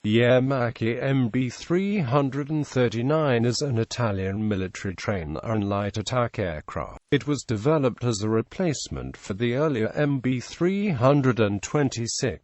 The Aermacchi MB-339 is an Italian military trainer and light attack aircraft. It was developed as a replacement for the earlier MB-326.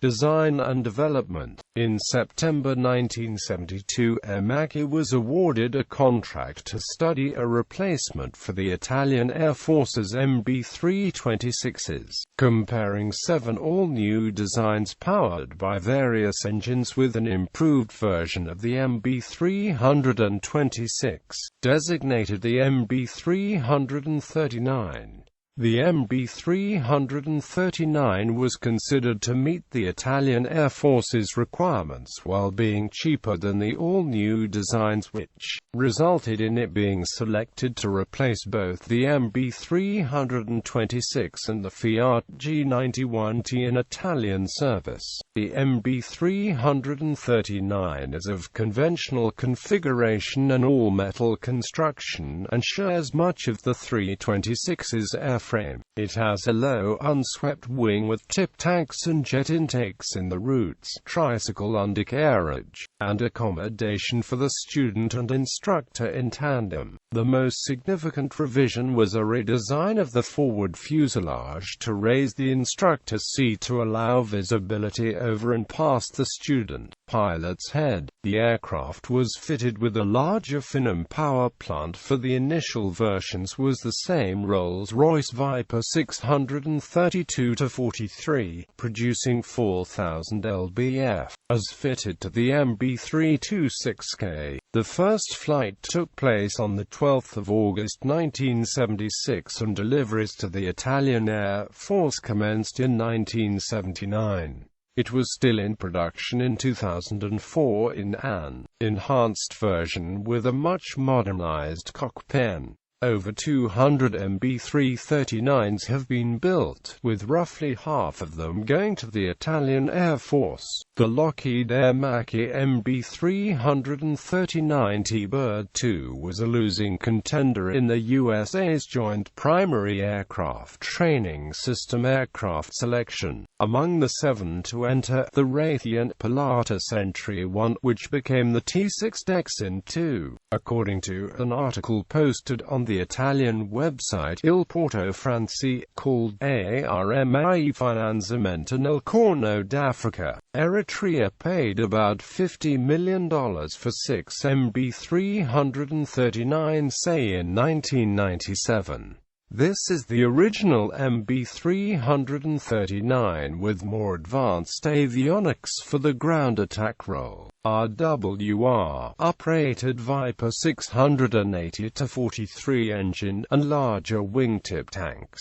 Design and development. In September 1972, Aermacchi was awarded a contract to study a replacement for the Italian Air Force's MB-326s, comparing 7 all-new designs powered by various engines with an improved version of the MB-326, designated the MB-339. The MB-339 was considered to meet the Italian Air Force's requirements while being cheaper than the all-new designs, which resulted in it being selected to replace both the MB-326 and the Fiat G91T in Italian service. The MB-339 is of conventional configuration and all-metal construction, and shares much of the 326's airframe. It has a low, unswept wing with tip tanks and jet intakes in the roots, tricycle undercarriage, and accommodation for the student and instructor in tandem. The most significant revision was a redesign of the forward fuselage to raise the instructor's seat to allow visibility over and past the student pilot's head. The aircraft was fitted with a larger Finham power plant. For the initial versions was the same Rolls-Royce Viper 632-43, producing 4,000 lbf, as fitted to the MB-326K. The first flight took place on the 12th of August 1976 and deliveries to the Italian Air Force commenced in 1979. It was still in production in 2004 in an enhanced version with a much modernized cockpit. Over 200 MB-339s have been built, with roughly half of them going to the Italian Air Force. The Lockheed Aermacchi MB-339 T-Bird II was a losing contender in the USA's Joint Primary Aircraft Training System aircraft selection. Among the 7 to enter, the Raytheon Pilatus Entry 1, which became the T-6 Dexin II, according to an article posted on the Italian website Il Porto Franci, called Aermacchi Finanziamento nel Corno d'Africa. Eritrea paid about $50 million for 6 MB-339, say in 1997. This is the original MB-339 with more advanced avionics for the ground attack role. RWR, uprated Viper 680-43 engine, and larger wingtip tanks.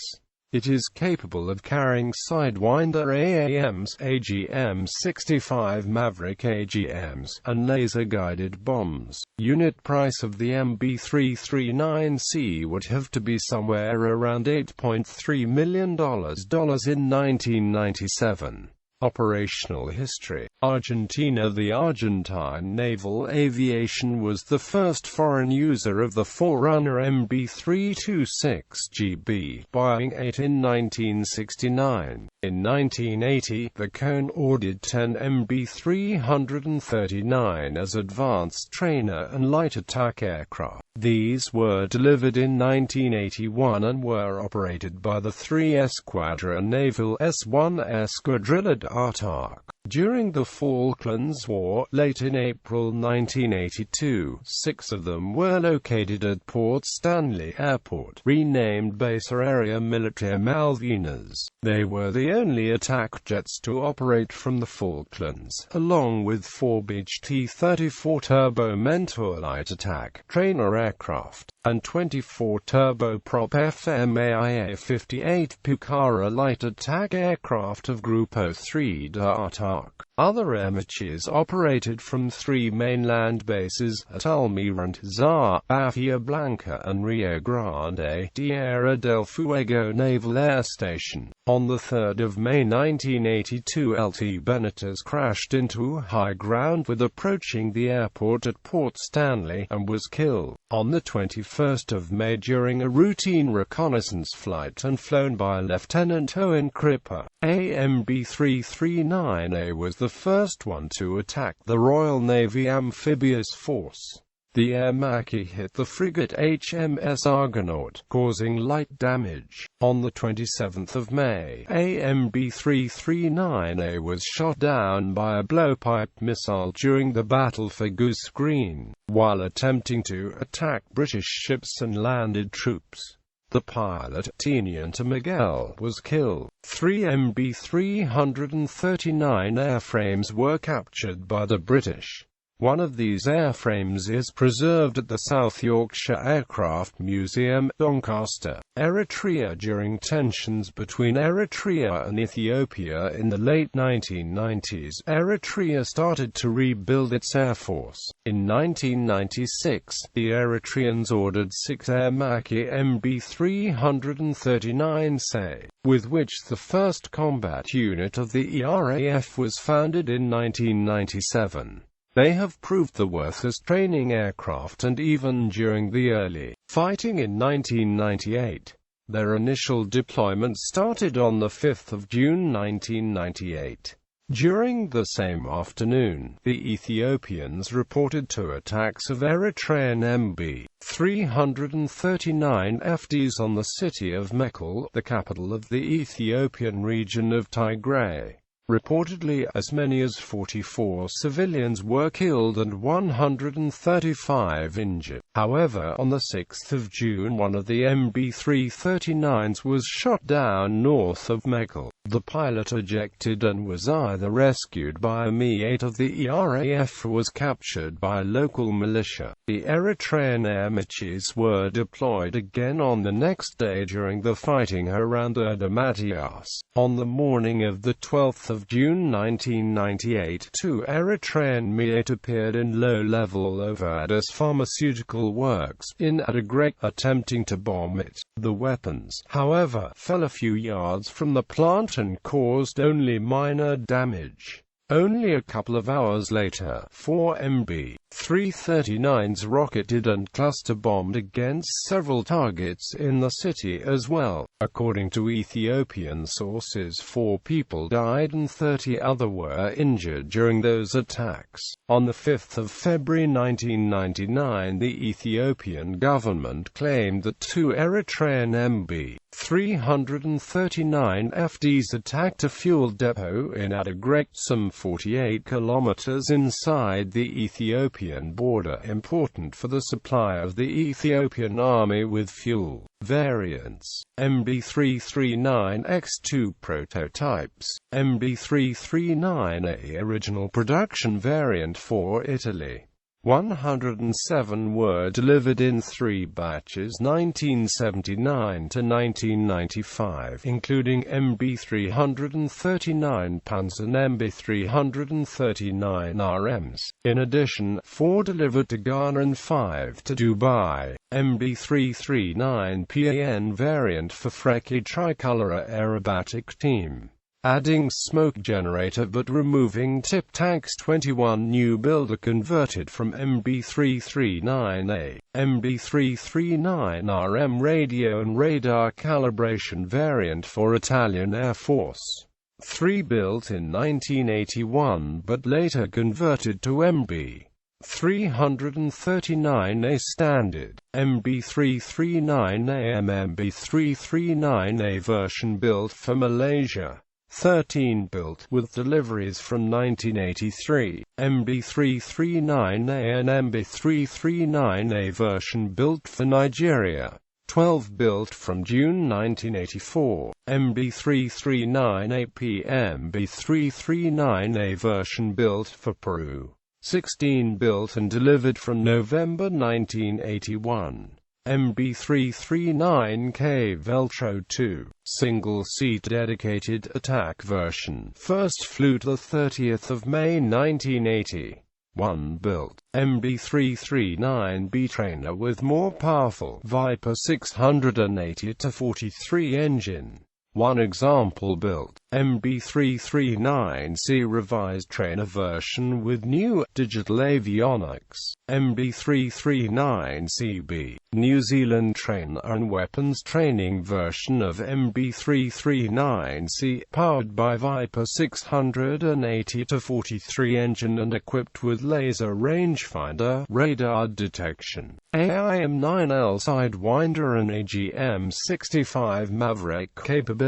It is capable of carrying Sidewinder AAMs, AGM-65 Maverick AGMs, and laser-guided bombs. Unit price of the MB-339C would have to be somewhere around $8.3 million in 1997. Operational history. Argentina. The Argentine Naval Aviation was the first foreign user of the Forerunner MB-326GB, buying 8 in 1969. In 1980, the Cone ordered 10 MB-339 as advanced trainer and light attack aircraft. These were delivered in 1981 and were operated by the 3 Esquadra Naval S-1 Esquadrilla d'Attaque. During the Falklands War, late in April 1982, 6 of them were located at Port Stanley Airport, renamed Base Aérea Militaire Malvinas. They were the only attack jets to operate from the Falklands, along with 4 Beech T-34 Turbo Mentor light attack trainer aircraft, and 24 turboprop FMAIA-58 Pucara light attack aircraft of Grupo 3 d'Attaque. Other Aermacchis operated from 3 mainland bases, at Almirantazar, Bahia Blanca and Rio Grande, Tierra del Fuego Naval Air Station. On 3 May 1982, LT Benitez crashed into high ground with approaching the airport at Port Stanley, and was killed. On 21 May, during a routine reconnaissance flight and flown by Lieutenant Owen Cripper, MB-339A was the first one to attack the Royal Navy Amphibious Force. The Aermacchi hit the frigate HMS Argonaut, causing light damage. On 27 May, MB-339A was shot down by a blowpipe missile during the battle for Goose Green, while attempting to attack British ships and landed troops. The pilot, Teniente Miguel, was killed. 3 MB-339 airframes were captured by the British. One of these airframes is preserved at the South Yorkshire Aircraft Museum, Doncaster, Eritrea. During tensions between Eritrea and Ethiopia in the late 1990s, Eritrea started to rebuild its air force. In 1996, the Eritreans ordered 6 Aermacchi MB-339, with which the 1st Combat Unit of the ERAF was founded in 1997. They have proved their worth as training aircraft, and even during the early fighting in 1998. Their initial deployment started on 5 June 1998. During the same afternoon, the Ethiopians reported 2 attacks of Eritrean MB-339 FDs on the city of Mekelle, the capital of the Ethiopian region of Tigray. Reportedly, as many as 44 civilians were killed and 135 injured. However, on 6 June, one of the MB-339s was shot down north of Mekelle. The pilot ejected and was either rescued by a Mi-8 of the ERAF or was captured by local militia. The Eritrean Aermachis were deployed again on the next day during the fighting around Erdematias. On the morning of 12 June 1998, 2 Eritrean Mi-8 appeared in low-level over Addis Pharmaceutical Works in Adagrek, attempting to bomb it. The weapons, however, fell a few yards from the plant and caused only minor damage. Only a couple of hours later, 4 MB-339s rocketed and cluster-bombed against several targets in the city as well. According to Ethiopian sources, 4 people died and 30 others were injured during those attacks. On 5 February 1999, the Ethiopian government claimed that 2 Eritrean MB-339 FDs attacked a fuel depot in Adagrek, some 48 kilometers inside the Ethiopian border, important for the supply of the Ethiopian army with fuel. Variants: MB-339X2 prototypes, MB-339A original production variant for Italy. 107 were delivered in 3 batches 1979 to 1995, including MB-339 Panzer and MB-339 RMs. In addition, 4 delivered to Ghana and 5 to Dubai. MB-339 PAN variant for Freki Tricolor Aerobatic Team, adding smoke generator but removing tip tanks. 21 new builder converted from MB-339A, MB-339 RM radio and radar calibration variant for Italian Air Force. 3 built in 1981 but later converted to MB-339A standard. MB-339AM MB-339A version built for Malaysia. 13 built, with deliveries from 1983, MB-339A and MB-339A version built for Nigeria. 12 built from June 1984, MB-339AP MB-339A version built for Peru. 16 built and delivered from November 1981. MB-339K Veltro 2, single-seat dedicated attack version, first flew to 30 May 1980. 1 built, MB-339B trainer with more powerful Viper 680-43 engine. One example built, MB-339C revised trainer version with new digital avionics. MB-339CB, New Zealand trainer and weapons training version of MB-339C, powered by Viper 680-43 engine and equipped with laser rangefinder, radar detection, AIM-9L sidewinder and AGM-65 Maverick capability.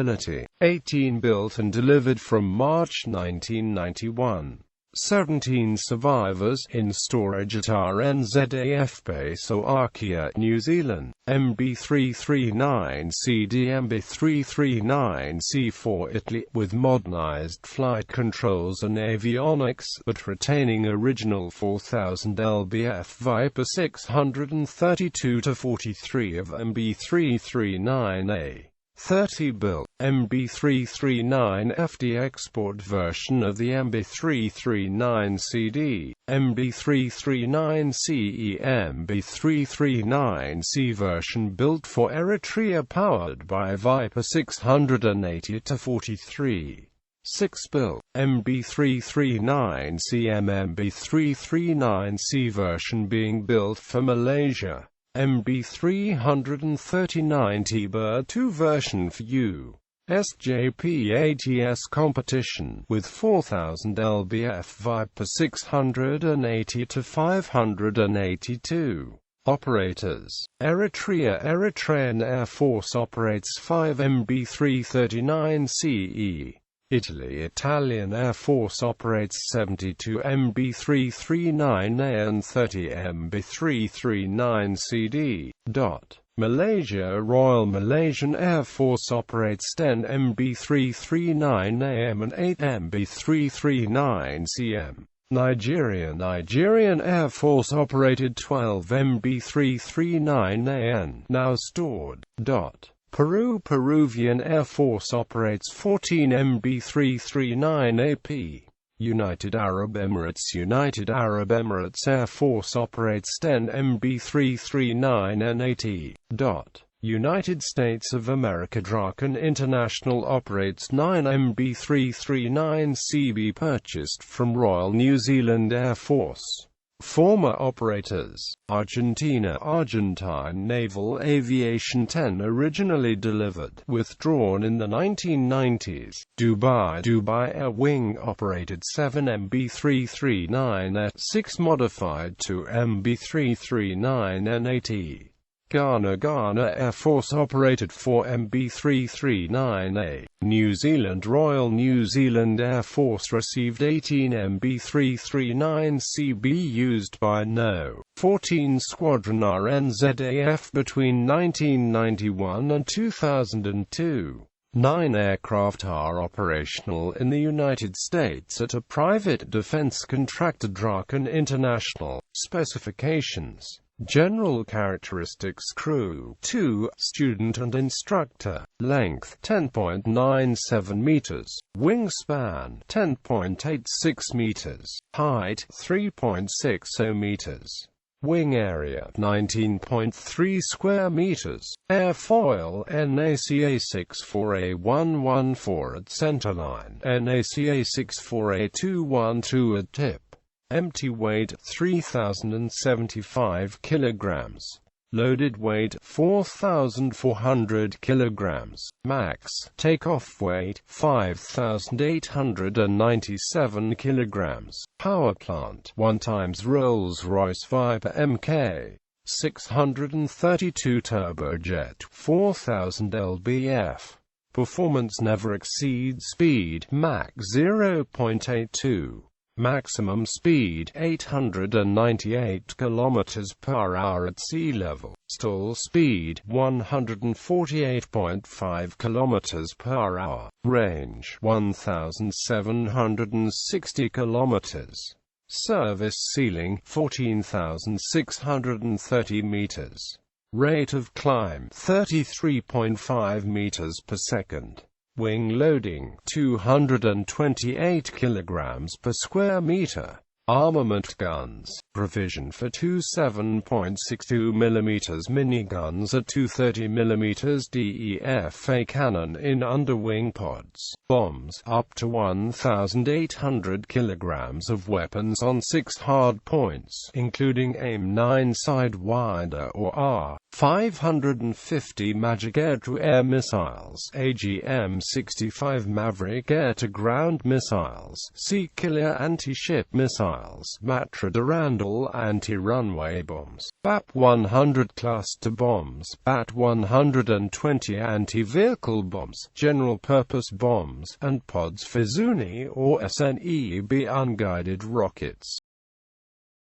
18 built and delivered from March 1991. 17 survivors, in storage at RNZAF Base Oakia, New Zealand. MB-339C MB-339C for Italy, with modernized flight controls and avionics, but retaining original 4000 lbf Viper 632-43 of MB-339A. 30 built, MB-339FD export version of the MB-339CD, MB-339CE MB-339C version built for Eritrea powered by Viper 680-43. 6 built, MB-339C MB-339C version being built for Malaysia. MB-339 T-Bird 2 version for USJP competition, with 4000 lbf Viper 680-582. Operators: Eritrean Air Force operates 5 MB-339CE. Italy Italian Air Force operates 72 MB-339A and 30 MB-339CD. Malaysia Royal Malaysian Air Force operates 10 MB-339AM and 8 MB-339CM. Nigerian Air Force operated 12 MB-339AN, now stored. Peruvian Air Force operates 14 MB-339AP. United Arab Emirates Air Force operates 10 MB-339N80. United States of America Draken International operates 9 MB-339CB purchased from Royal New Zealand Air Force. Former operators: Argentine Naval Aviation 10 originally delivered, withdrawn in the 1990s. Dubai Air Wing operated 7 MB-339 at 6 modified to MB-339N80. Ghana Air Force operated 4 MB-339A. New Zealand Royal New Zealand Air Force received 18 MB-339CB used by No. 14 Squadron RNZAF between 1991 and 2002. 9 aircraft are operational in the United States at a private defense contractor Draken International. Specifications: general characteristics: crew 2, student and instructor, length 10.97 meters, wingspan 10.86 meters, height 3.60 meters, wing area 19.3 square meters, airfoil NACA 64A114 at centerline, NACA 64A212 at tip. Empty weight 3,075 kilograms. Loaded weight 4,400 kilograms. Max takeoff weight 5,897 kilograms. Power plant 1 times Rolls-Royce Viper Mk 632 turbojet 4,000 lbf. Performance never exceeds speed Mach 0.82. Maximum speed 898 km per hour at sea level. Stall speed 148.5 km per hour. Range 1,760 km. Service ceiling 14,630 meters. Rate of climb 33.5 meters per second. Wing loading 228 kilograms per square meter. Armament guns. Provision for two 7.62 mm miniguns, a 230 mm DEFA cannon in underwing pods. Bombs. Up to 1,800 kilograms of weapons on 6 hard points, including AIM-9 Sidewinder or R-550 Magic air-to-air missiles, AGM-65 Maverick air-to-ground missiles, Sea Killer anti-ship missiles, Matra Durandal anti-runway bombs, BAP-100 cluster bombs, BAT-120 anti-vehicle bombs, general-purpose bombs, and pods for Zuni or SNEB unguided rockets.